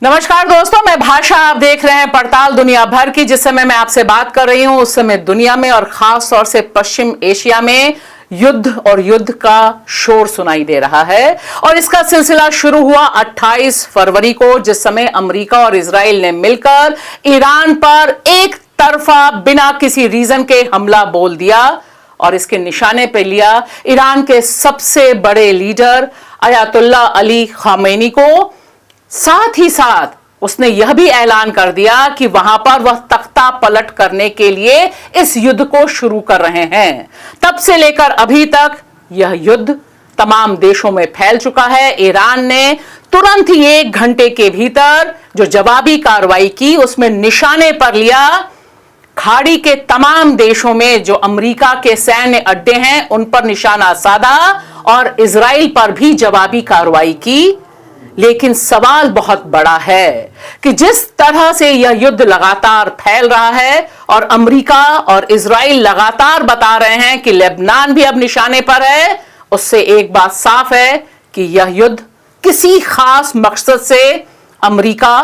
नमस्कार दोस्तों, मैं भाषा, आप देख रहे हैं पड़ताल दुनिया भर की। जिस समय मैं आपसे बात कर रही हूं उस समय दुनिया में और खास तौर से पश्चिम एशिया में युद्ध का शोर सुनाई दे रहा है। और इसका सिलसिला शुरू हुआ 28 फरवरी को, जिस समय अमेरिका और इजराइल ने मिलकर ईरान पर एक तरफा बिना किसी रीजन के हमला बोल दिया और इसके निशाने पे लिया ईरान के सबसे बड़े लीडर अयातुल्ला अली खामेनी को। साथ ही साथ उसने यह भी ऐलान कर दिया कि वहां पर वह तख्ता पलट करने के लिए इस युद्ध को शुरू कर रहे हैं। तब से लेकर अभी तक यह युद्ध तमाम देशों में फैल चुका है। ईरान ने तुरंत ही 1 घंटे के भीतर जो जवाबी कार्रवाई की उसमें निशाने पर लिया खाड़ी के तमाम देशों में जो अमेरिका के सैन्य अड्डे हैं उन पर निशाना साधा और इजराइल पर भी जवाबी कार्रवाई की। लेकिन सवाल बहुत बड़ा है कि जिस तरह से यह युद्ध लगातार फैल रहा है और अमेरिका और इजराइल लगातार बता रहे हैं कि लेबनान भी अब निशाने पर है, उससे एक बात साफ है कि यह युद्ध किसी खास मकसद से अमेरिका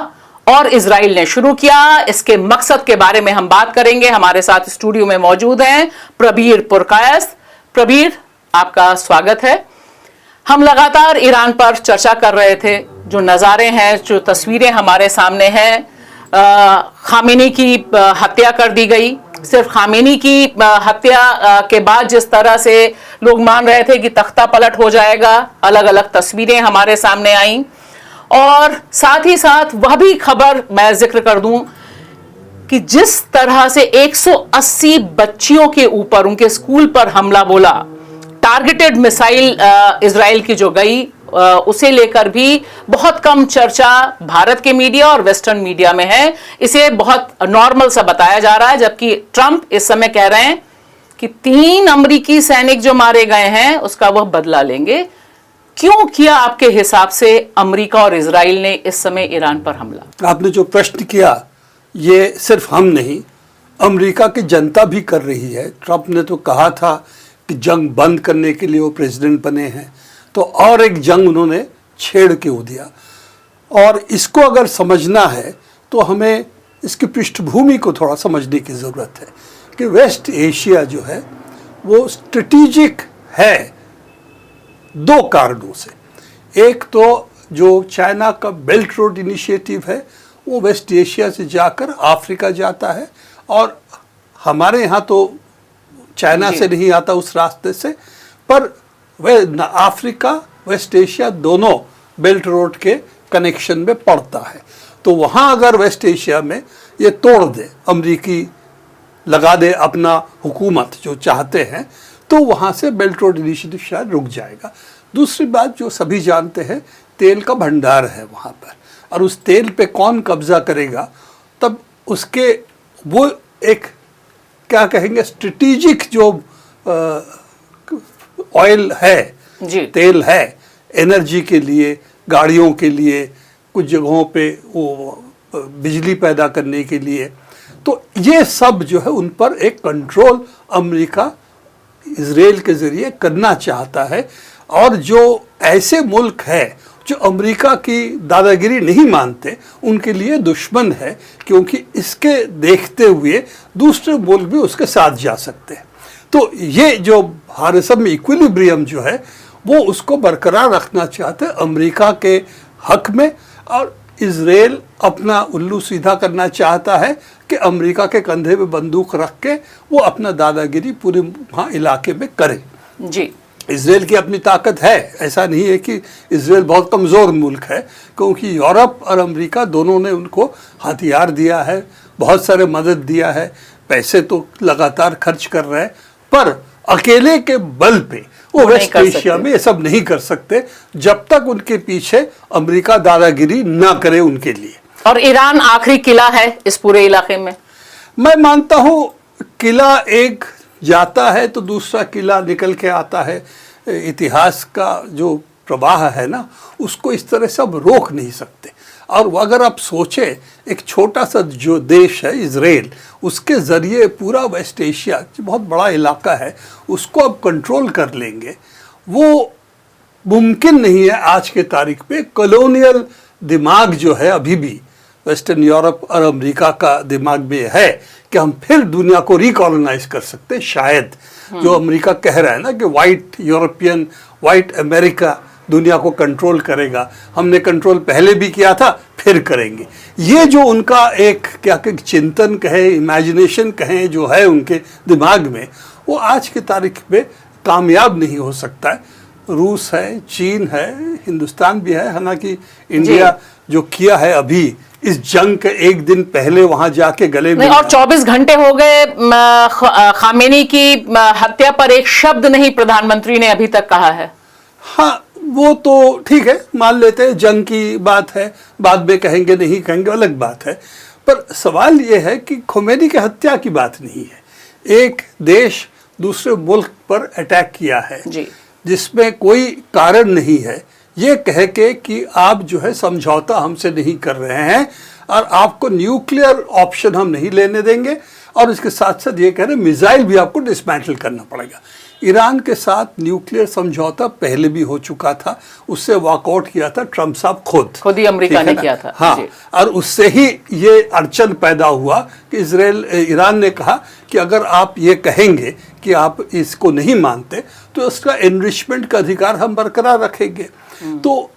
और इजराइल ने शुरू किया। इसके मकसद के बारे में हम बात करेंगे। हमारे साथ स्टूडियो में मौजूद हैं प्रबीर पुरकायस्थ। प्रबीर, आपका स्वागत है। हम लगातार ईरान पर चर्चा कर रहे थे। जो नज़ारे हैं, जो तस्वीरें हमारे सामने हैं, खामेनी की हत्या कर दी गई। सिर्फ खामेनी की हत्या के बाद जिस तरह से लोग मान रहे थे कि तख्ता पलट हो जाएगा, अलग अलग तस्वीरें हमारे सामने आईं। और साथ ही साथ वह भी खबर मैं जिक्र कर दूं कि जिस तरह से 180 बच्चियों के ऊपर उनके स्कूल पर हमला बोला, टारगेटेड मिसाइल इजराइल की जो गई, उसे लेकर भी बहुत कम चर्चा भारत के मीडिया और वेस्टर्न मीडिया में है। इसे बहुत नॉर्मल सा बताया जा रहा है, जबकि ट्रंप इस समय कह रहे हैं कि 3 अमेरिकी सैनिक जो मारे गए हैं उसका वह बदला लेंगे। क्यों किया आपके हिसाब से अमेरिका और इजराइल ने इस समय ईरान पर हमला? आपने जो प्रश्न किया, ये सिर्फ हम नहीं, अमेरिका की जनता भी कर रही है। ट्रंप ने तो कहा था कि जंग बंद करने के लिए वो प्रेसिडेंट बने हैं, तो और एक जंग उन्होंने छेड़ के दिया। और इसको अगर समझना है तो हमें इसकी पृष्ठभूमि को थोड़ा समझने की ज़रूरत है कि वेस्ट एशिया जो है वो स्ट्रेटेजिक है 2 कारणों से। एक तो जो चाइना का बेल्ट रोड इनिशिएटिव है वो वेस्ट एशिया से जाकर अफ्रीका जाता है, और हमारे यहाँ तो चाइना से नहीं आता उस रास्ते से, पर वह अफ्रीका वेस्ट एशिया दोनों बेल्ट रोड के कनेक्शन में पड़ता है। तो वहाँ अगर वेस्ट एशिया में ये तोड़ दे, अमरीकी लगा दे अपना हुकूमत जो चाहते हैं, तो वहाँ से बेल्ट रोड इनिशिएटिव शायद रुक जाएगा। दूसरी बात जो सभी जानते हैं, तेल का भंडार है वहाँ पर, और उस तेल पे कौन कब्जा करेगा, तब उसके वो एक क्या कहेंगे स्ट्रेटेजिक जो ऑयल है जी, तेल है एनर्जी के लिए, गाड़ियों के लिए, कुछ जगहों पे वो बिजली पैदा करने के लिए, तो ये सब जो है उन पर एक कंट्रोल अमेरिका इजराइल के ज़रिए करना चाहता है। और जो ऐसे मुल्क है जो अमेरिका की दादागिरी नहीं मानते, उनके लिए दुश्मन है, क्योंकि इसके देखते हुए दूसरे मुल्क भी उसके साथ जा सकते हैं। तो ये जो भारत सब में इक्विलिब्रियम जो है वो उसको बरकरार रखना चाहते हैं अमेरिका के हक में, और इजराइल अपना उल्लू सीधा करना चाहता है कि अमेरिका के कंधे पे बंदूक रख के वो अपना दादागिरी पूरे वहाँ इलाके में करे। जी, इजराइल की अपनी ताकत है, ऐसा नहीं है कि इजराइल बहुत कमज़ोर मुल्क है, क्योंकि यूरोप और अमेरिका दोनों ने उनको हथियार दिया है, बहुत सारे मदद दिया है, पैसे तो लगातार खर्च कर रहे हैं, पर अकेले के बल पे वो वेस्ट एशिया में ये सब नहीं कर सकते जब तक उनके पीछे अमेरिका दादागिरी ना करे उनके लिए। और ईरान आखिरी किला है इस पूरे इलाके में। मैं मानता हूँ किला एक जाता है तो दूसरा किला निकल के आता है। इतिहास का जो प्रवाह है ना, उसको इस तरह से अब रोक नहीं सकते। और अगर आप सोचें, एक छोटा सा जो देश है इजराइल, उसके ज़रिए पूरा वेस्ट एशिया जो बहुत बड़ा इलाका है उसको अब कंट्रोल कर लेंगे, वो मुमकिन नहीं है आज के तारीख पे। कॉलोनियल दिमाग जो है अभी भी वेस्टर्न यूरोप और अमेरिका का दिमाग में है कि हम फिर दुनिया को रिकॉलोनाइज कर सकते हैं शायद। जो अमेरिका कह रहा है ना कि वाइट यूरोपियन, वाइट अमेरिका दुनिया को कंट्रोल करेगा, हमने कंट्रोल पहले भी किया था फिर करेंगे। ये जो उनका एक क्या चिंतन कहे, इमेजिनेशन कहें जो है उनके दिमाग में, वो आज की तारीख में कामयाब नहीं हो सकता है। रूस है, चीन है, हिंदुस्तान भी है, हालांकि इंडिया जो किया है अभी इस जंग के एक दिन पहले वहां जाके गले में, और 24 घंटे हो गए खामेनी की हत्या पर एक शब्द नहीं प्रधानमंत्री ने अभी तक कहा है। हाँ, वो तो ठीक है, मान लेते हैं जंग की बात है, बाद में कहेंगे नहीं कहेंगे अलग बात है। पर सवाल ये है कि खोमेनी की हत्या की बात नहीं है। एक देश दूसरे मुल्क पर अटैक किया है जी, जिसमें कोई कारण नहीं है, ये कह के कि आप जो है समझौता हमसे नहीं कर रहे हैं और आपको न्यूक्लियर ऑप्शन हम नहीं लेने देंगे, और इसके साथ साथ ये कह रहे हैं मिसाइल भी आपको डिसमेंटल करना पड़ेगा। ईरान के साथ न्यूक्लियर समझौता पहले भी हो चुका था, उससे वॉकआउट किया था ट्रम्प साहब खुद ही अमेरिका ने किया था। हाँ, और उससे ही ये अड़चन पैदा हुआ कि ईरान ने कहा कि अगर आप ये कहेंगे कि आप इसको नहीं मानते तो उसका एनरिचमेंट का अधिकार हम बरकरार रखेंगे। तो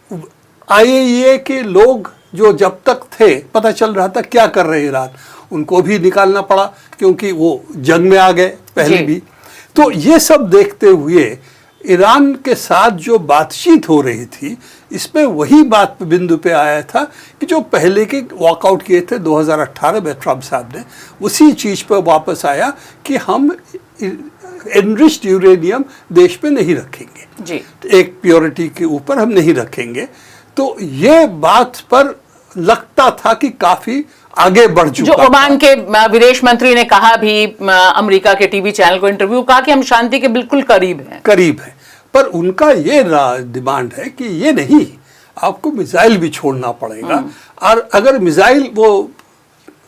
IAEA के लोग जो जब तक थे, पता चल रहा था क्या कर रहे ईरान, उनको भी निकालना पड़ा क्योंकि वो जंग में आ गए पहले भी। तो ये सब देखते हुए ईरान के साथ जो बातचीत हो रही थी, इसमें वही बात बिंदु पे आया था कि जो पहले के वॉकआउट किए थे 2018 में ट्रम्प साहब ने, उसी चीज़ पर वापस आया कि हम एनरिच्ड यूरेनियम देश पे नहीं रखेंगे जी, एक प्योरिटी के ऊपर हम नहीं रखेंगे। तो ये बात पर लगता था कि काफी आगे बढ़ चुका। जो ओमान के विदेश मंत्री ने कहा भी अमेरिका के टीवी चैनल को इंटरव्यू, कहा कि हम शांति के बिल्कुल करीब हैं। पर उनका ये डिमांड है कि ये नहीं, आपको मिसाइल भी छोड़ना पड़ेगा, और अगर मिसाइल वो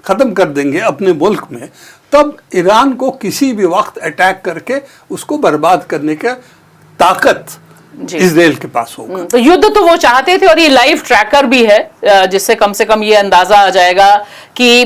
खत्म कर देंगे अपने मुल्क में, तब ईरान को किसी भी वक्त अटैक करके उसको बर्बाद करने का ताकत इजराइल के पास होगा। तो युद्ध तो वो चाहते थे, और ये लाइव ट्रैकर भी है जिससे कम से कम ये अंदाजा आ जाएगा कि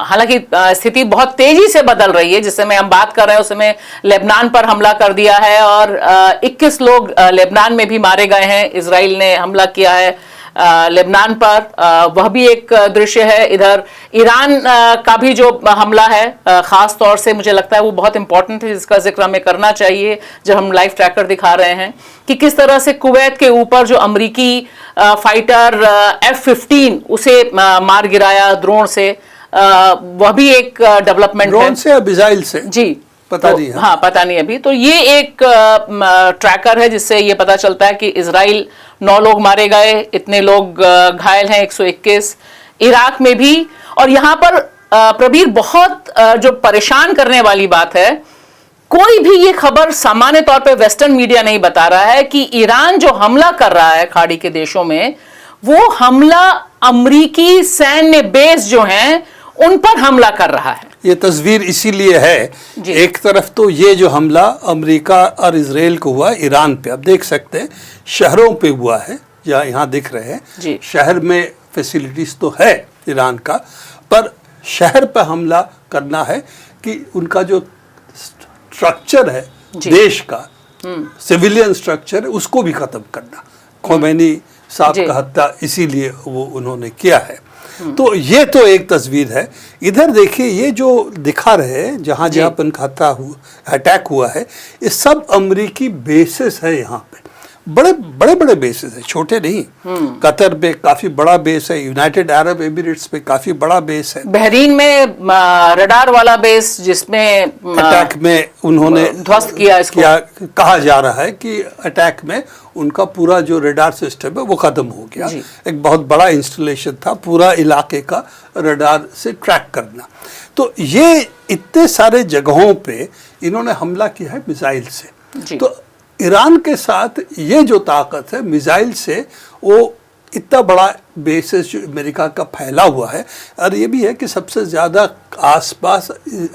हालांकि स्थिति बहुत तेजी से बदल रही है। जिस समय हम बात कर रहे हैं उस समय लेबनान पर हमला कर दिया है और 21 लोग लेबनान में भी मारे गए हैं। इजराइल ने हमला किया है लेबनान पर, वह भी एक दृश्य है। इधर ईरान का भी जो हमला है, खास तौर से मुझे लगता है वो बहुत इंपॉर्टेंट है, जिसका जिक्र हमें करना चाहिए जब हम लाइव ट्रैकर दिखा रहे हैं कि किस तरह से कुवैत के ऊपर जो अमेरिकी फाइटर F-15 उसे मार गिराया ड्रोन से, वह भी एक डेवलपमेंट है। ड्रोन से या मिसाइल से जी, पता नहीं है। हाँ, पता नहीं अभी। तो ये एक ट्रैकर है जिससे ये पता चलता है कि इजराइल 9 लोग मारे गए, इतने लोग घायल हैं 121, इराक में भी। और यहाँ पर प्रबीर बहुत जो परेशान करने वाली बात है, कोई भी ये खबर सामान्य तौर पे वेस्टर्न मीडिया नहीं बता रहा है कि ईरान जो हमला कर रहा है खाड़ी के देशों में, वो हमला अमेरिकी सैन्य बेस जो हैं उन पर हमला कर रहा है। ये तस्वीर इसीलिए है, एक तरफ तो ये जो हमला अमेरिका और इजराइल को हुआ ईरान पे, अब देख सकते हैं शहरों पे हुआ है, यहाँ दिख रहे हैं शहर में फैसिलिटीज तो है ईरान का, पर शहर पर हमला करना है कि उनका जो स्ट्रक्चर है देश का, सिविलियन स्ट्रक्चर है, उसको भी खत्म करना। खोमेनी साहब का हत्या इसीलिए वो उन्होंने किया है। तो ये तो एक तस्वीर है। इधर देखिए ये जो दिखा रहे हैं जहाँ जहाँ पर अटैक हुआ है, ये सब अमेरिकी बेसिस है। यहाँ पे बड़े बड़े बेसिस है, छोटे नहीं। कतर पे काफी बड़ा बेस है, यूनाइटेड अरब एमिरेट्स पे काफी बड़ा बेस है, बहरीन में रडार वाला बेस जिसमें अटैक में उन्होंने ध्वस्त किया इसको। कहा जा रहा है कि अटैक में उनका पूरा जो रडार सिस्टम है वो खत्म हो गया। एक बहुत बड़ा इंस्टॉलेशन था पूरा इलाके का रडार से ट्रैक करना। तो ये इतने सारे जगहों पे इन्होंने हमला किया है मिसाइल से। तो ईरान के साथ ये जो ताकत है मिसाइल से, वो इतना बड़ा बेसिस जो अमेरिका का फैला हुआ है, और ये भी है कि सबसे ज़्यादा आसपास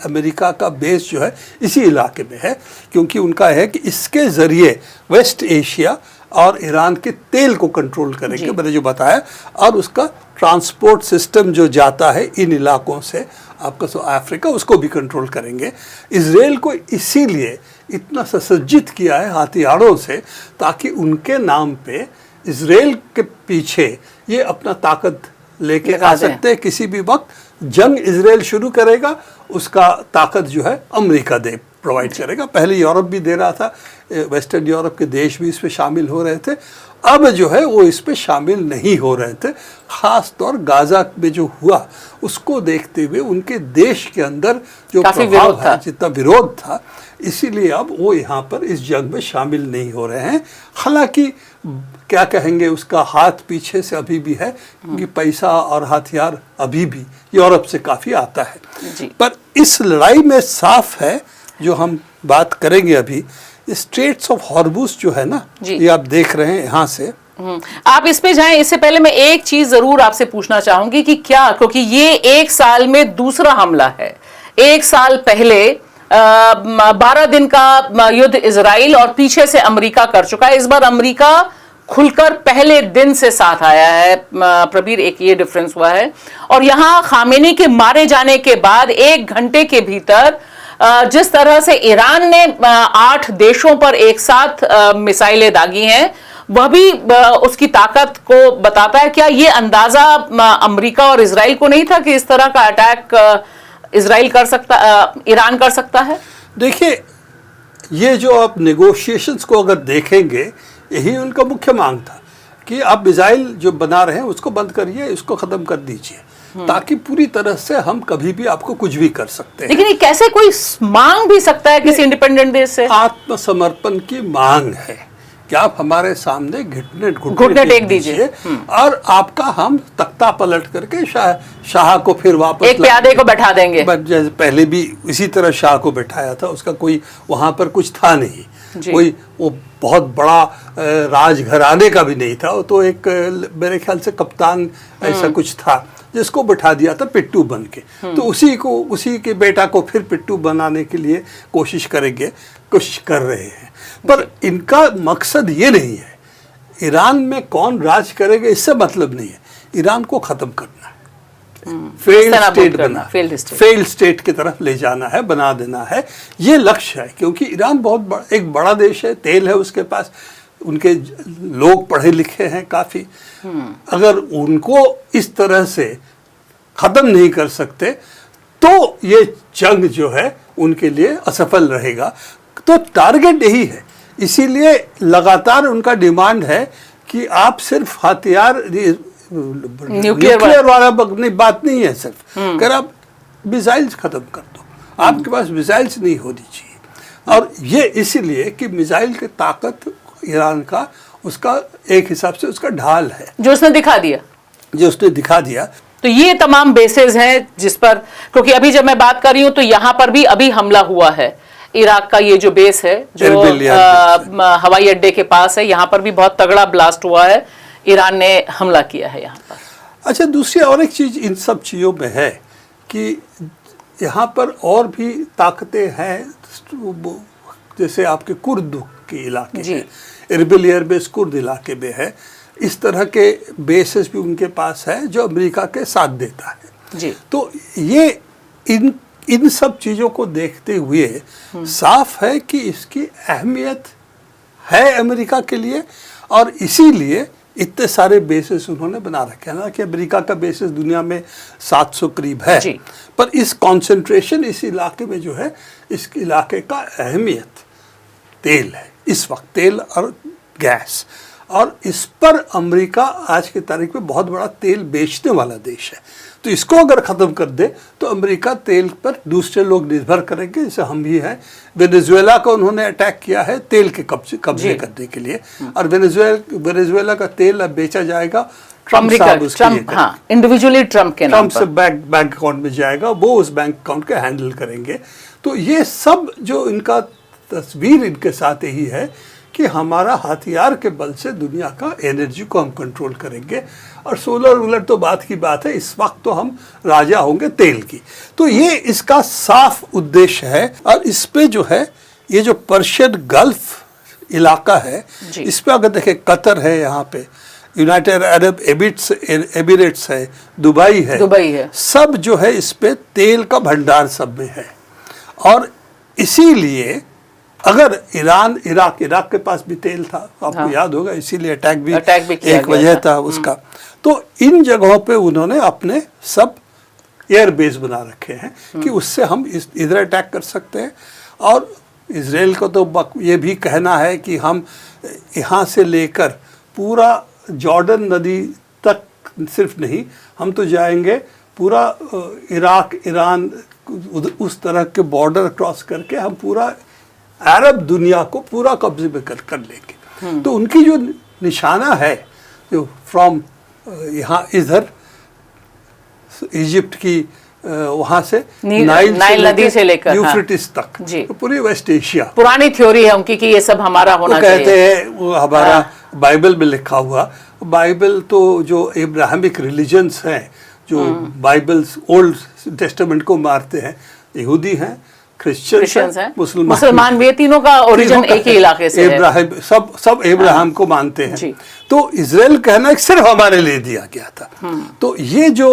अमेरिका का बेस जो है इसी इलाके में है, क्योंकि उनका है कि इसके ज़रिए वेस्ट एशिया और ईरान के तेल को कंट्रोल करेंगे, मैंने जो बताया, और उसका ट्रांसपोर्ट सिस्टम जो जाता है इन इलाकों से आपका अफ्रीका, उसको भी कंट्रोल करेंगे। इजराइल को इसीलिए इतना सुसज्जित किया है हथियारों से, ताकि उनके नाम पे इजराइल के पीछे ये अपना ताकत लेके आ सकते हैं। किसी भी वक्त जंग इजराइल शुरू करेगा, उसका ताकत जो है अमेरिका दे प्रोवाइड करेगा। पहले यूरोप भी दे रहा था, वेस्टर्न यूरोप के देश भी इसमें शामिल हो रहे थे, अब जो है वो इस पे शामिल नहीं हो रहे थे। ख़ास तौर गाज़ा में जो हुआ उसको देखते हुए उनके देश के अंदर जो प्रभाव है, जितना विरोध था, इसीलिए अब वो यहाँ पर इस जंग में शामिल नहीं हो रहे हैं। हालांकि क्या कहेंगे, उसका हाथ पीछे से अभी भी है, क्योंकि पैसा और हथियार अभी भी यूरोप से काफ़ी आता है। पर इस लड़ाई में साफ है, जो हम बात करेंगे अभी, स्ट्रेट्स ऑफ हॉर्मुज जो है ना, ये आप देख रहे हैं यहाँ से। आप इस पे जाएं, इससे पहले मैं एक चीज जरूर आपसे पूछना चाहूंगी कि क्या, क्योंकि ये एक साल में दूसरा हमला है। एक साल पहले 12 दिन का युद्ध इजराइल और पीछे से अमेरिका कर चुका है। इस बार अमेरिका खुलकर पहले दिन से साथ आया है। प्रबीर, एक ये डिफरेंस हुआ है। और यहां खामेनी के मारे जाने के बाद 1 घंटे के भीतर जिस तरह से ईरान ने 8 देशों पर एक साथ मिसाइलें दागी हैं, वह भी उसकी ताकत को बताता है। क्या ये अंदाजा अमेरिका और इजराइल को नहीं था कि इस तरह का अटैक इजराइल कर सकता, ईरान कर सकता है? देखिए, ये जो आप नेगोशिएशंस को अगर देखेंगे, यही उनका मुख्य मांग था कि आप मिसाइल जो बना रहे हैं उसको बंद करिए, इसको ख़त्म कर दीजिए, ताकि पूरी तरह से हम कभी भी आपको कुछ भी कर सकते हैं। लेकिन ये कैसे कोई मांग भी सकता है किसी इंडिपेंडेंट देश से? आत्मसमर्पण की मांग है कि आप हमारे सामने घुटने टेक दीजिए और आपका हम तख्ता पलट करके शाह को फिर वापस एक प्यादे को बैठा देंगे। जैसे पहले भी इसी तरह शाह को बैठाया था, उसका कोई वहां पर कुछ था नहीं, कोई वो बहुत बड़ा राजघराने का भी नहीं था, वो तो एक मेरे ख्याल से कप्तान ऐसा कुछ था जिसको बैठा दिया था पिट्टू बन के। तो उसी के बेटा को फिर पिट्टू बनाने के लिए कोशिश कर रहे हैं। पर इनका मकसद ये नहीं है ईरान में कौन राज करेगा, इससे मतलब नहीं है। ईरान को खत्म करना है, फेल स्टेट की तरफ ले जाना है, बना देना है, ये लक्ष्य है। क्योंकि ईरान बहुत एक बड़ा देश है, तेल है उसके पास, उनके लोग पढ़े लिखे हैं काफ़ी। अगर उनको इस तरह से ख़त्म नहीं कर सकते तो ये जंग जो है उनके लिए असफल रहेगा। तो टारगेट यही है, इसीलिए लगातार उनका डिमांड है कि आप सिर्फ हथियार, न्यूक्लियर वाला बात नहीं है सिर्फ, अगर आप मिसाइल्स ख़त्म कर दो, आपके पास मिसाइल्स नहीं होनी चाहिए। और ये इसीलिए कि मिसाइल की ताकत ईरान का, उसका एक हिसाब से उसका ढाल है, जो उसने दिखा दिया। तो ये तमाम बेसेस हैं जिस पर, क्योंकि अभी जब मैं बात कर रही हूँ तो यहाँ पर भी अभी हमला हुआ है। इराक का ये जो बेस है जो हवाई अड्डे के पास है, यहाँ पर भी बहुत तगड़ा ब्लास्ट हुआ है, ईरान ने हमला किया है यहाँ पर। अच्छा, दूसरी और एक चीज़ इन सब चीज़ों में है कि यहाँ पर और भी ताकतें हैं, जैसे आपके कुर्द के इलाके हैं, इरबिल एयरबेस कुर्द इलाके में है, इस तरह के बेसेस भी उनके पास है जो अमेरिका के साथ देता है जी। तो ये इन सब चीज़ों को देखते हुए साफ है कि इसकी अहमियत है अमेरिका के लिए, और इसीलिए इतने सारे बेसेस उन्होंने बना रखे हैं ना, कि अमेरिका का बेसेस दुनिया में 700 करीब है, पर इस कंसंट्रेशन इस इलाके में जो है, इस इलाके का अहमियत तेल है इस वक्त, तेल और गैस, और इस पर अमेरिका आज की तारीख में बहुत बड़ा तेल बेचने वाला देश है। तो इसको अगर ख़त्म कर दे तो अमेरिका तेल पर दूसरे लोग निर्भर करेंगे, जैसे हम भी हैं। वेनेजुएला को उन्होंने अटैक किया है तेल के कब्जे करने के लिए, और वेनेजुएला का तेल अब बेचा जाएगा ट्रम्प इंडिविजुअली ट्रम्प से बैंक अकाउंट में जाएगा, वो उस बैंक अकाउंट का हैंडल करेंगे। तो ये सब जो इनका तस्वीर इनके साथ यही है कि हमारा हथियार के बल से दुनिया का एनर्जी को हम कंट्रोल करेंगे, और सोलर वुलर तो बात की बात है, इस वक्त तो हम राजा होंगे तेल की। तो ये इसका साफ उद्देश्य है। और इस पे जो है, ये जो पर्शियन गल्फ इलाका है, जी। इस पे अगर देखें, कतर है, यहाँ पे यूनाइटेड अरब एमिरेट्स है, दुबई है, सब जो है इस पे तेल का भंडार सब में है। और इसीलिए अगर इराक के पास भी तेल था, आपको हाँ। याद होगा, इसीलिए अटैक भी एक वजह था उसका। तो इन जगहों पे उन्होंने अपने सब एयर बेस बना रखे हैं कि उससे हम इधर अटैक कर सकते हैं। और इजराइल को तो ये भी कहना है कि हम यहाँ से लेकर पूरा जॉर्डन नदी तक सिर्फ नहीं, हम तो जाएंगे पूरा इराक, ईरान, उस तरह के बॉर्डर क्रॉस करके हम पूरा अरब दुनिया को पूरा कब्जे में कर लेंगे। तो उनकी जो निशाना है, जो फ्रॉम यहाँ इधर इजिप्ट की वहाँ से नाइल नदी से लेकर यूफ्रेटिस तक, तो पूरी वेस्ट एशिया। पुरानी थ्योरी है उनकी कि ये सब हमारा होना चाहिए। कहते हैं वो हमारा बाइबल में लिखा हुआ, बाइबल तो जो इब्राहिमिक रिलीजन्स हैं, जो बाइबल्स ओल्ड टेस्टामेंट को मारते हैं, यहूदी हैं, क्रिश्चियंस हैं, मुसलमान भी, तीनों का ओरिजिन एक ही इलाके से है। सब इब्राहिम को मानते हैं। तो इजराइल कहना है सिर्फ हमारे लिए दिया गया था। तो ये जो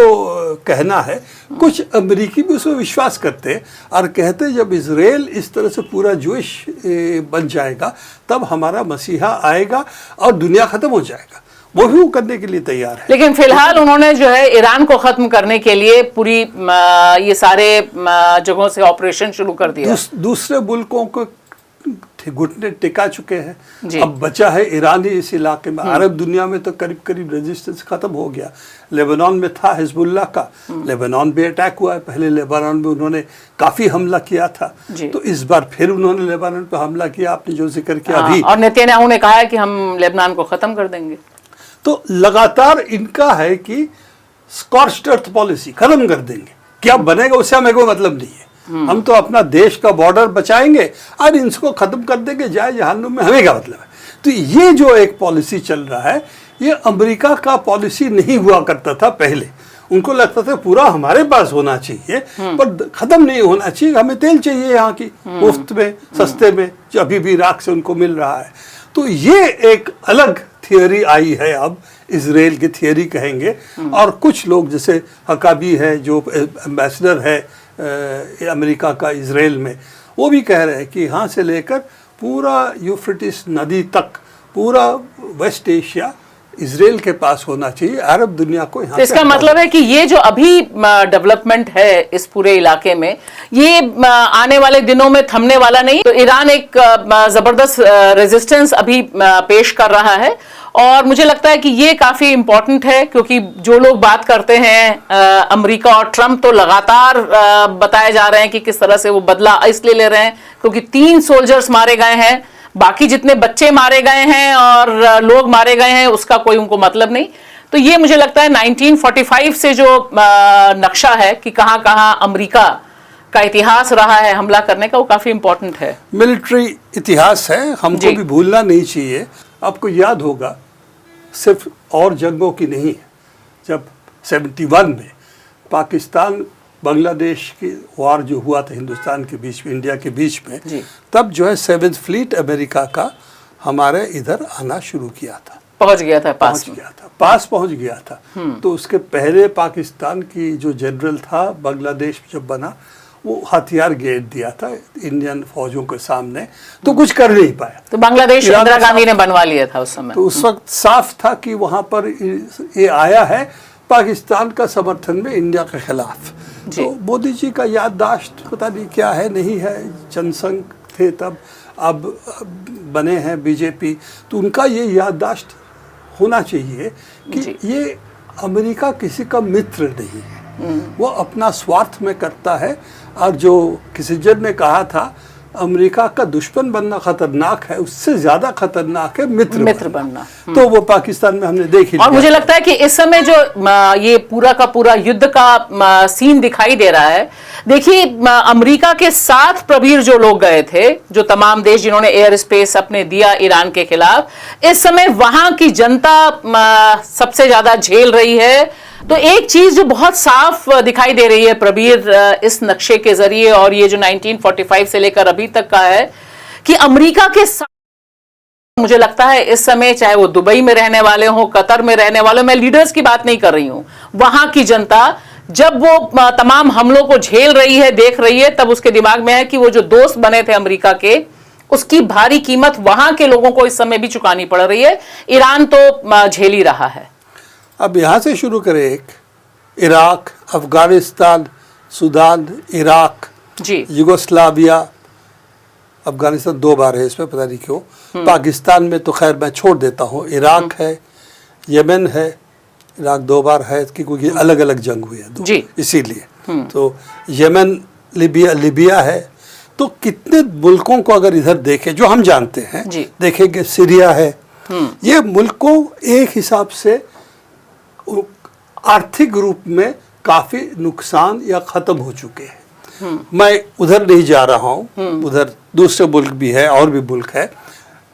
कहना है, कुछ अमेरिकी भी उसमें विश्वास करते और कहते जब इजराइल इस तरह से पूरा जूइश बन जाएगा तब हमारा मसीहा आएगा और दुनिया खत्म हो जाएगा। वो भी वो करने के लिए तैयार है। लेकिन फिलहाल उन्होंने जो है ईरान को खत्म करने के लिए पूरी ये सारे जगहों से ऑपरेशन शुरू कर दिया। दूसरे मुल्कों को घुटने टिका चुके हैं, अब बचा है ईरान ही इस इलाके में। अरब दुनिया में तो करीब करीब रेजिस्टेंस खत्म हो गया। लेबनान में था हिजबुल्लाह का, लेबनान भी अटैक हुआ है। पहले लेबनान में उन्होंने काफी हमला किया था, तो इस बार फिर उन्होंने लेबनान पर हमला किया, आपने जो जिक्र किया अभी। और नेतन्याहू ने कहा है कि हम लेबनान को खत्म कर देंगे। तो लगातार इनका है कि स्कॉर्च्ड अर्थ पॉलिसी, खत्म कर देंगे, क्या बनेगा उससे हमें कोई मतलब नहीं है। हम तो अपना देश का बॉर्डर बचाएंगे और इनको खत्म कर देंगे, जाए जहन्नुम में, हमें क्या मतलब है। तो ये जो एक पॉलिसी चल रहा है, ये अमेरिका का पॉलिसी नहीं हुआ करता था पहले। उनको लगता था पूरा हमारे पास होना चाहिए, पर खत्म नहीं होना चाहिए, हमें तेल चाहिए यहाँ की मुफ्त में, सस्ते में, जो अभी भी इराक से उनको मिल रहा है। तो ये एक अलग थियोरी आई है, अब इजराइल की थियोरी कहेंगे। और कुछ लोग जैसे हकाबी है, जो एम्बेसडर है अमेरिका का इजराइल में, वो भी कह रहे हैं कि यहाँ से लेकर पूरा यूफ्रेटिस नदी तक पूरा वेस्ट एशिया इजराइल के पास होना चाहिए, अरब दुनिया को यहाँ। तो इसका मतलब है कि ये जो अभी डेवलपमेंट है इस पूरे इलाके में, ये आने वाले दिनों में थमने वाला नहीं। तो ईरान एक जबरदस्त रेजिस्टेंस अभी पेश कर रहा है और मुझे लगता है कि ये काफी इंपॉर्टेंट है, क्योंकि जो लोग बात करते हैं अमेरिका और ट्रंप तो लगातार बताए जा रहे हैं कि किस तरह से वो बदला इसलिए ले रहे हैं क्योंकि 3 सोल्जर्स मारे गए हैं, बाकी जितने बच्चे मारे गए हैं और लोग मारे गए हैं उसका कोई उनको मतलब नहीं। तो ये मुझे लगता है 1945 से जो नक्शा है कि कहां कहां अमेरिका का इतिहास रहा है हमला करने का, वो काफी इंपॉर्टेंट है। मिलिट्री इतिहास है, हमको भी भूलना नहीं चाहिए। आपको याद होगा, सिर्फ और जंगों की नहीं है, जब 71 में पाकिस्तान बांग्लादेश की वार जो हुआ था हिंदुस्तान के बीच में, इंडिया के बीच में, तब जो है 7th फ्लीट अमेरिका का हमारे इधर आना शुरू किया था, पहुंच गया था, पास पहुंच गया था। तो उसके पहले पाकिस्तान की जो जनरल था बांग्लादेश जब बना, वो हथियार गेर दिया था इंडियन फौजों के सामने, तो कुछ कर नहीं पाया। तो बांग्लादेश इंदिरा गांधी ने बनवा लिया था उस समय। तो उस वक्त साफ था कि वहां पर ये आया है पाकिस्तान का समर्थन में इंडिया के खिलाफ। तो मोदी जी का याददाश्त पता नहीं क्या है, नहीं है, जनसंघ थे तब, अब बने हैं बीजेपी, तो उनका ये याददाश्त होना चाहिए कि ये अमेरिका किसी का मित्र नहीं है, वो अपना स्वार्थ में करता है। और जो किसिंजर ने कहा था अमेरिका का दुश्मन बनना खतरनाक है, उससे ज्यादा खतरनाक है मित्र बनना। तो वो पाकिस्तान में हमने देखी। और मुझे लगता है कि इस समय जो ये पूरा का पूरा युद्ध का सीन दिखाई दे रहा है, देखिए अमेरिका के 7 प्रवीर जो लोग गए थे, जो तमाम देश जिन्होंने एयर स्पेस अपने दिया ईरान के खिलाफ, इस समय वहां की जनता सबसे ज्यादा झेल रही है। तो एक चीज जो बहुत साफ दिखाई दे रही है प्रबीर इस नक्शे के जरिए, और ये जो 1945 से लेकर अभी तक का है, कि अमेरिका के मुझे लगता है इस समय चाहे वो दुबई में रहने वाले हो, कतर में रहने वाले, मैं लीडर्स की बात नहीं कर रही हूं, वहां की जनता जब वो तमाम हमलों को झेल रही है, देख रही है, तब उसके दिमाग में है कि वो जो दोस्त बने थे अमेरिका के, उसकी भारी कीमत वहां के लोगों को इस समय भी चुकानी पड़ रही है। ईरान तो झेल ही रहा है। अब यहां से शुरू करें, एक इराक, अफगानिस्तान, सूडान, इराक जी, युगोस्लाविया, अफगानिस्तान 2 बार है इसमें, पता नहीं क्यों। पाकिस्तान में तो खैर मैं छोड़ देता हूँ। इराक है, यमन है, इराक 2 बार है क्योंकि अलग अलग जंग हुई है जी, इसीलिए। तो यमन, लिबिया है। तो कितने मुल्कों को अगर इधर देखें जो हम जानते हैं, देखेंगे सीरिया है। ये मुल्कों एक हिसाब से आर्थिक रूप में काफी नुकसान या खत्म हो चुके हैं। मैं उधर नहीं जा रहा हूँ, उधर दूसरे मुल्क भी है और भी मुल्क है।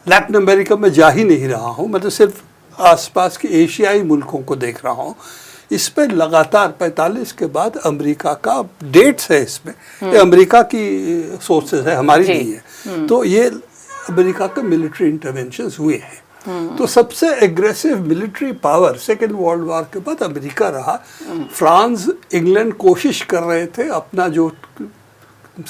लैटिन अमेरिका में जा ही नहीं रहा हूँ, मैं तो सिर्फ आसपास के एशियाई मुल्कों को देख रहा हूँ। इस पे लगातार 45 के बाद अमेरिका का डेट्स है इसमें, ये अमेरिका की सोर्सेज है, हमारी नहीं है। तो ये अमेरिका के मिलिट्री इंटरवेंशंस हुए हैं। तो सबसे aggressive military power second world war के बाद अमेरिका रहा। फ्रांस, इंग्लैंड कोशिश कर रहे थे अपना जो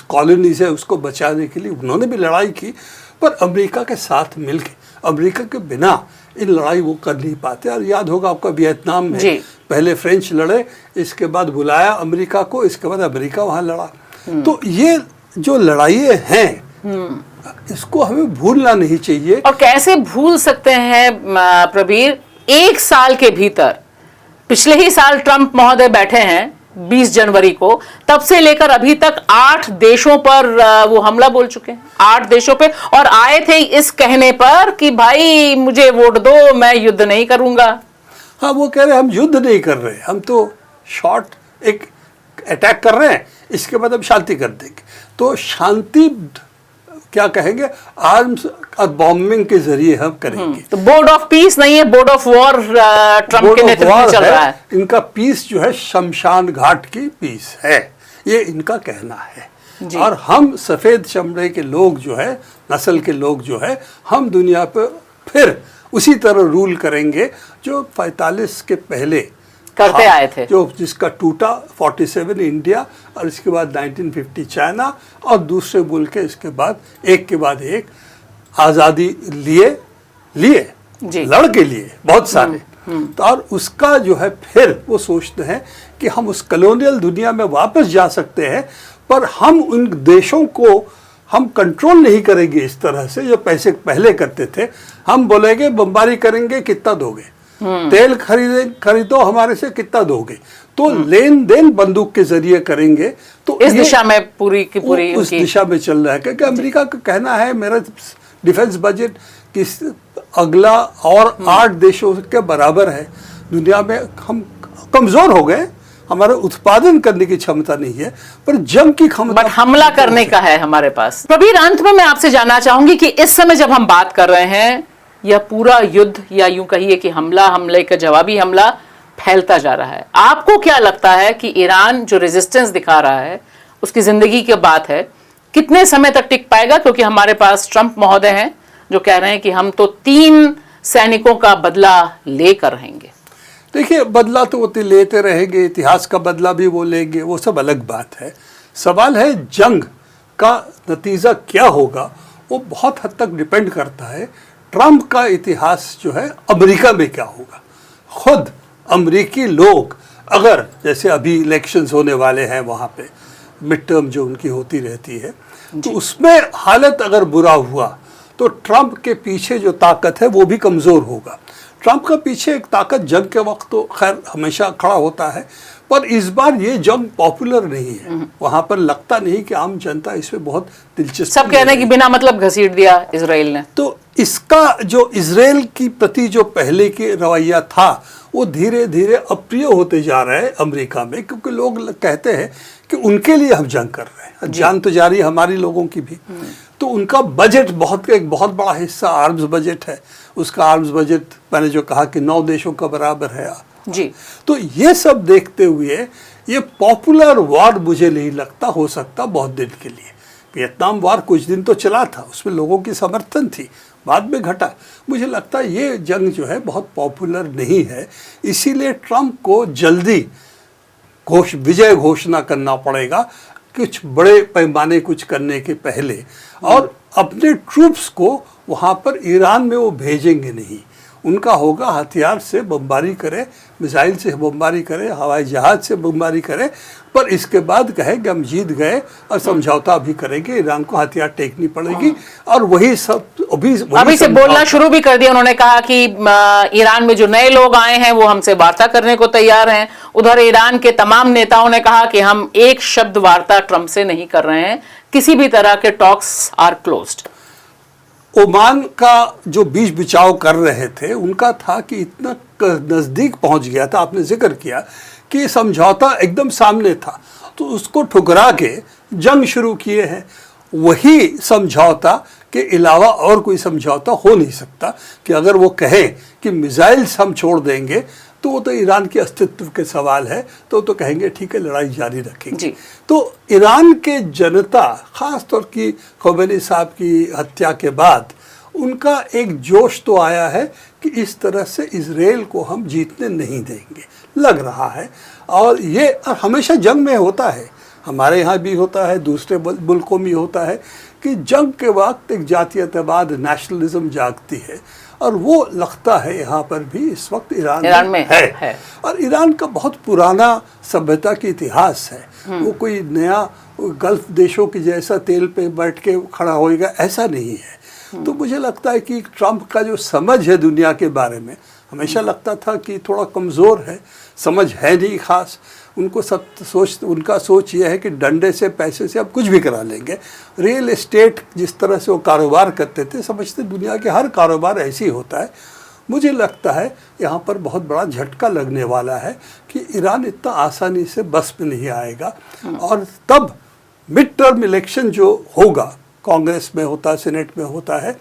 कॉलोनीज है उसको बचाने के लिए, उन्होंने भी लड़ाई की, पर अमेरिका के साथ मिलके, अमेरिका के बिना इन लड़ाई वो कर नहीं पाते। और याद होगा आपका वियतनाम में पहले फ्रेंच लड़े, इसके बाद बुलाया अमेरिका को, इसके बाद अमेरिका वहाँ लड़ा। तो ये जो लड़ाइयाँ हैं इसको हमें भूलना नहीं चाहिए। और कैसे भूल सकते हैं प्रवीर, 1 साल के भीतर, पिछले ही साल ट्रंप महोदय बैठे हैं 20 जनवरी को, तब से लेकर अभी तक 8 देशों पर वो हमला बोल चुके हैं, 8 देशों पे, और आए थे इस कहने पर कि भाई मुझे वोट दो, मैं युद्ध नहीं करूंगा। हाँ, वो कह रहे हैं हम युद्ध नहीं कर रहे, हम तो शॉर्ट एक अटैक कर रहे हैं, इसके बाद हम शांति कर देंगे। तो शांति क्या कहेंगे, आर्म्स और बॉम्बिंग के जरिए हम करेंगे। तो बोर्ड ऑफ पीस नहीं है, बोर्ड ऑफ वॉर ट्रंप के नेतृत्व में चल रहा है। इनका पीस जो है शमशान घाट की पीस है, ये इनका कहना है। और हम सफेद चमड़े के लोग जो है, नस्ल के लोग जो है, हम दुनिया पे फिर उसी तरह रूल करेंगे जो 45 के पहले करते आए थे, जो जिसका टूटा 47 इंडिया और इसके बाद 1950 चाइना और दूसरे मुल्क के इसके बाद एक के बाद एक आज़ादी लिए लड़ के लिए बहुत सारे। तो और उसका जो है फिर वो सोचते हैं कि हम उस कॉलोनियल दुनिया में वापस जा सकते हैं, पर हम उन देशों को हम कंट्रोल नहीं करेंगे इस तरह से जो पैसे पहले करते थे। हम बोलेंगे बमबारी करेंगे, कितना दोगे, तेल खरीदो हमारे से, कितना दोगे। तो लेन देन बंदूक के जरिए करेंगे। तो इस दिशा में पूरी की पूरी उस दिशा में चल रहा है, क्योंकि अमेरिका का कहना है मेरा डिफेंस बजट किस अगला और 8 देशों के बराबर है। दुनिया में हम कमजोर हो गए, हमारा उत्पादन करने की क्षमता नहीं है, पर जंग की क्षमता, बट हमला करने का है हमारे पास। प्रवीर, अंत में मैं आपसे जानना चाहूंगी कि इस समय जब हम बात कर रहे हैं, यह पूरा युद्ध या यूं कहिए कि हमले का जवाबी हमला फैलता जा रहा है, आपको क्या लगता है कि ईरान जो रेजिस्टेंस दिखा रहा है, उसकी जिंदगी की बात है, कितने समय तक टिक पाएगा? क्योंकि हमारे पास ट्रंप महोदय हैं जो कह रहे हैं कि हम तो 3 सैनिकों का बदला लेकर रहेंगे। देखिए, बदला तो वो लेते रहेंगे, इतिहास का बदला भी वो लेंगे, वो सब अलग बात है। सवाल है जंग का नतीजा क्या होगा, वो बहुत हद तक डिपेंड करता है ट्रंप का इतिहास जो है अमेरिका में क्या होगा। खुद अमेरिकी लोग अगर, जैसे अभी इलेक्शंस होने वाले हैं वहाँ पे, मिड टर्म जो उनकी होती रहती है, तो उसमें हालत अगर बुरा हुआ तो ट्रंप के पीछे जो ताकत है वो भी कमज़ोर होगा। ट्रंप का पीछे एक ताकत जंग के वक्त तो खैर हमेशा खड़ा होता है, पर इस बार ये जंग पॉपुलर नहीं है, वहाँ पर लगता नहीं कि आम जनता इसमें बहुत दिलचस्पी, सब कह रहे हैं कि बिना मतलब घसीट दिया इजराइल ने। तो इसका जो इजराइल की प्रति जो पहले के रवैया था वो धीरे धीरे अप्रिय होते जा रहा है अमेरिका में, क्योंकि लोग कहते हैं कि उनके लिए हम जंग कर रहे हैं, जान तो जा रही है हमारी लोगों की भी। तो उनका बजट एक बहुत बड़ा हिस्सा आर्म्स बजट है, उसका आर्म्स बजट मैंने जो कहा कि 9 देशों का बराबर है जी। तो ये सब देखते हुए ये पॉपुलर वॉर मुझे नहीं लगता हो सकता बहुत दिन के लिए। वियतनाम वॉर कुछ दिन तो चला था, उसमें लोगों की समर्थन थी, बाद में घटा। मुझे लगता है ये जंग जो है बहुत पॉपुलर नहीं है, इसीलिए ट्रंप को जल्दी विजय घोषणा करना पड़ेगा कुछ बड़े पैमाने कुछ करने के पहले, और अपने ट्रूप्स को वहाँ पर ईरान में वो भेजेंगे नहीं। उनका होगा हथियार से बमबारी करे, मिसाइल से बमबारी करे, हवाई जहाज से बमबारी करे, पर इसके बाद कहेंगे हम जीत गए और समझौता भी करेंगे, ईरान को हथियार टेकनी पड़ेगी। और वही सब अभी से बोलना शुरू भी कर दिया। उन्होंने कहा कि ईरान में जो नए लोग आए हैं वो हमसे वार्ता करने को तैयार हैं। उधर ईरान के तमाम नेताओं ने कहा कि हम एक शब्द वार्ता ट्रंप से नहीं कर रहे हैं, किसी भी तरह के टॉक्स आर क्लोज्ड। ओमान का जो बीच बिचाव कर रहे थे उनका था कि इतना नज़दीक पहुंच गया था, आपने जिक्र किया कि समझौता एकदम सामने था, तो उसको ठुकरा के जंग शुरू किए हैं। वही समझौता के अलावा और कोई समझौता हो नहीं सकता कि अगर वो कहें कि मिसाइल्स हम छोड़ देंगे तो वो तो ईरान के अस्तित्व के सवाल है, तो कहेंगे ठीक है लड़ाई जारी रखेंगे। तो ईरान के जनता, ख़ास तौर की खोमेनी साहब की हत्या के बाद उनका एक जोश तो आया है कि इस तरह से इजराइल को हम जीतने नहीं देंगे, लग रहा है। और ये हमेशा जंग में होता है, हमारे यहाँ भी होता है, दूसरे मुल्कों में होता है कि जंग के वक्त एक जातीयतावाद, नेशनलिज्म जागती है, और वो लगता है यहाँ पर भी इस वक्त ईरान में है। और ईरान का बहुत पुराना सभ्यता की इतिहास है, वो कोई नया गल्फ देशों की जैसा तेल पे बैठ के खड़ा होएगा ऐसा नहीं है। तो मुझे लगता है कि ट्रंप का जो समझ है दुनिया के बारे में, हमेशा लगता था कि थोड़ा कमज़ोर है, समझ है नहीं खास। उनको सब उनका सोच ये है कि डंडे से पैसे से अब कुछ भी करा लेंगे। रियल एस्टेट जिस तरह से वो कारोबार करते थे, समझते दुनिया के हर कारोबार ऐसे ही होता है। मुझे लगता है यहाँ पर बहुत बड़ा झटका लगने वाला है कि ईरान इतना आसानी से बस में नहीं आएगा। और तब मिड टर्म इलेक्शन जो होगा, कांग्रेस में होता है, सेनेट में होता है,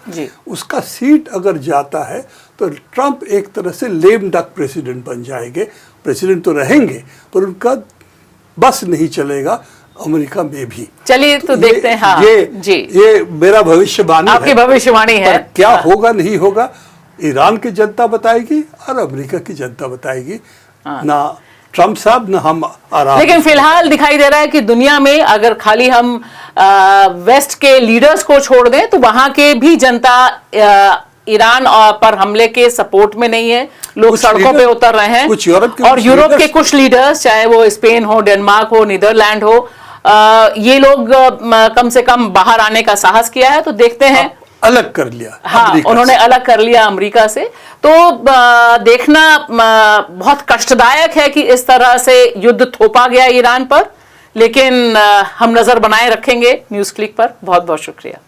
उसका सीट अगर जाता है तो ट्रंप एक तरह से लेम डक प्रेसिडेंट बन जाएंगे। प्रेसिडेंट तो रहेंगे पर उनका बस नहीं चलेगा अमेरिका में भी। चलिए तो देखते हैं। हाँ, ये मेरा भविष्यवाणी, आपकी भविष्यवाणी है। क्या होगा नहीं होगा ईरान की जनता बताएगी और अमेरिका की जनता बताएगी, ना ट्रंप साहब ना हम आराम। लेकिन फिलहाल दिखाई दे रहा है कि दुनिया में अगर खाली हम वेस्ट के लीडर्स को छोड़ दें तो वहां के भी जनता ईरान पर हमले के सपोर्ट में नहीं है। लोग सड़कों पे उतर रहे हैं। कुछ यूरोप और यूरोप के कुछ लीडर्स, चाहे वो स्पेन हो, डेनमार्क हो, नीदरलैंड हो, ये लोग कम से कम बाहर आने का साहस किया है। तो देखते हैं। अलग कर लिया। हाँ, उन्होंने अलग कर लिया अमेरिका से। तो देखना बहुत कष्टदायक है कि इस तरह से युद्ध थोपा गया ईरान पर, लेकिन हम नजर बनाए रखेंगे न्यूज़ क्लिक पर। बहुत बहुत शुक्रिया।